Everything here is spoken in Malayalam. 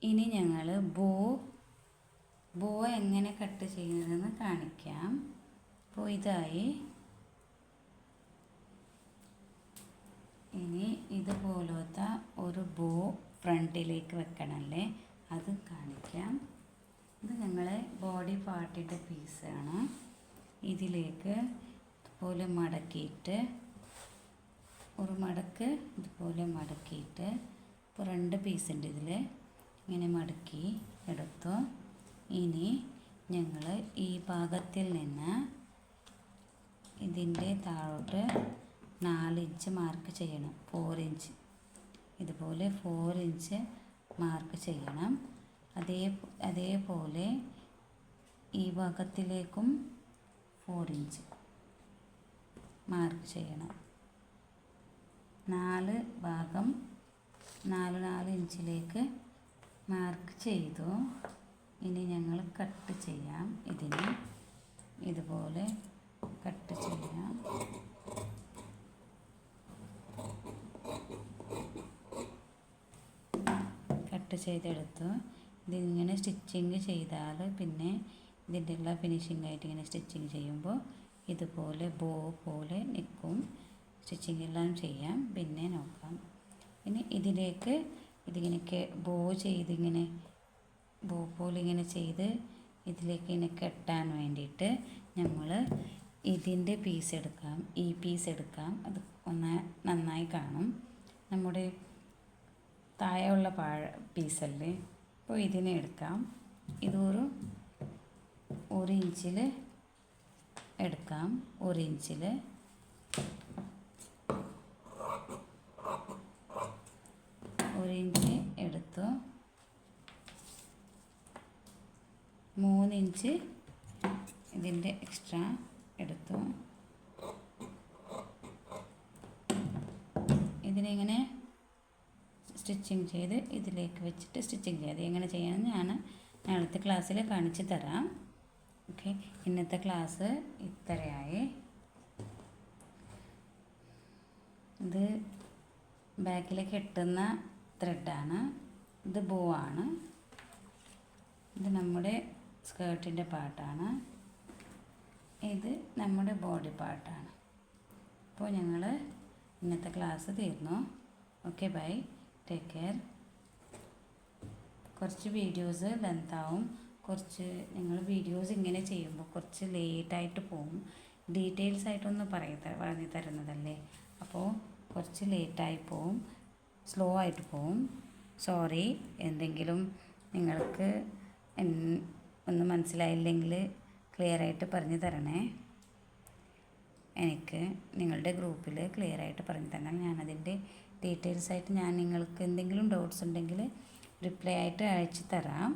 ഇനി ഞങ്ങൾ ബോ എങ്ങനെ കട്ട് ചെയ്യുന്നതെന്ന് കാണിക്കാം. അപ്പോൾ ഇതായി. ഇനി ഇതുപോലത്തെ ഒരു ബോ ഫ്രണ്ടിലേക്ക് വെക്കണമല്ലേ, അത് കാണിക്കാം. ഇത് ഞങ്ങളെ ബോഡി പാർട്ടിൻ്റെ പീസാണ്. ഇതിലേക്ക് ഇതുപോലെ മടക്കിയിട്ട് ഒരു മടക്ക് ഇതുപോലെ മടക്കിയിട്ട്, ഇപ്പോൾ 2 പീസുണ്ട് ഇതിൽ, ഇങ്ങനെ മടക്കി എടുത്തു. ഇനി ഞങ്ങൾ ഈ ഭാഗത്തിൽ നിന്ന് ഇതിൻ്റെ താഴോട്ട് 4 ഇഞ്ച് മാർക്ക് ചെയ്യണം. 4 ഇഞ്ച് ഇതുപോലെ 4 ഇഞ്ച് മാർക്ക് ചെയ്യണം. അതേപോലെ ഈ ഭാഗത്തിലേക്കും 4 ഇഞ്ച് മാർക്ക് ചെയ്യണം. 4 ഭാഗം 4 ഇഞ്ചിലേക്ക് മാർക്ക് ചെയ്തു. ഇനി ഞങ്ങൾ കട്ട് ചെയ്യാം. ഇതിന് ഇതുപോലെ കട്ട് ചെയ്യാം. കട്ട് ചെയ്തെടുത്തു. ഇതിങ്ങനെ സ്റ്റിച്ചിങ് ചെയ്താൽ പിന്നെ ഇതിൻ്റെ എല്ലാം ഫിനിഷിംഗ് ആയിട്ട് ഇങ്ങനെ സ്റ്റിച്ചിങ് ചെയ്യുമ്പോൾ ഇതുപോലെ ബോ പോലെ നിൽക്കും. സ്റ്റിച്ചിങ് എല്ലാം ചെയ്യാം, പിന്നെ നോക്കാം. ഇനി ഇതിലേക്ക് ഇതിങ്ങനെ ബോ ചെയ്തിങ്ങനെ ബോ പോലെ ഇങ്ങനെ ചെയ്ത് ഇതിലേക്ക് ഇങ്ങനെ കെട്ടാൻ വേണ്ടിയിട്ട് നമ്മൾ ഇതിൻ്റെ പീസ് എടുക്കാം. ഈ പീസ് എടുക്കാം. അത് നന്നായി കാണും. നമ്മുടെ താഴെയുള്ള പീസല്ലേ, അപ്പോൾ ഇതിനെ എടുക്കാം. ഇതൊരു 1 ഇഞ്ചിൽ എടുക്കാം. 1 ഇഞ്ചിൽ എടുത്തു. 3 ഇഞ്ച് ഇതിൻ്റെ എക്സ്ട്രാ എടുത്തു. ഇതിനിങ്ങനെ സ്റ്റിച്ചിങ് ചെയ്ത് ഇതിലേക്ക് വെച്ചിട്ട് സ്റ്റിച്ചിങ് ചെയ്ത് എങ്ങനെ ചെയ്യണമെന്ന് ഞാൻ നാളത്തെ ക്ലാസ്സിൽ കാണിച്ചു തരാം. ഓക്കെ, ഇന്നത്തെ ക്ലാസ് ഇത്രയായി. ഇത് ബാക്കിലേക്ക് കെട്ടുന്ന ത്രെഡാണ്. ഇത് ബോ ആണ്. ഇത് നമ്മുടെ സ്കേർട്ടിൻ്റെ പാർട്ടാണ്. ഇത് നമ്മുടെ ബോഡി പാർട്ടാണ്. അപ്പോൾ ഞങ്ങൾ ഇന്നത്തെ ക്ലാസ് തീർന്നു. Okay, bye, take care. കുറച്ച് വീഡിയോസ് ലെങ്താവും. കുറച്ച് നിങ്ങൾ വീഡിയോസ് ഇങ്ങനെ ചെയ്യുമ്പോൾ കുറച്ച് ലേറ്റായിട്ട് പോകും. ഡീറ്റെയിൽസ് ആയിട്ടൊന്ന് പറഞ്ഞു തരുന്നതല്ലേ, അപ്പോൾ കുറച്ച് ലേറ്റായി പോവും, സ്ലോ ആയിട്ട് പോവും. സോറി. എന്തെങ്കിലും നിങ്ങൾക്ക് ഒന്നും മനസ്സിലായില്ലെങ്കിൽ ക്ലിയറായിട്ട് പറഞ്ഞു തരണേ. എനിക്ക് നിങ്ങളുടെ ഗ്രൂപ്പിൽ ക്ലിയറായിട്ട് പറഞ്ഞു തരണം. ഞാനതിൻ്റെ ഡീറ്റെയിൽസ് ആയിട്ട് നിങ്ങൾക്ക് എന്തെങ്കിലും ഡൗട്ട്സ് ഉണ്ടെങ്കിൽ റിപ്ലൈ ആയിട്ട് അയച്ചു തരാം.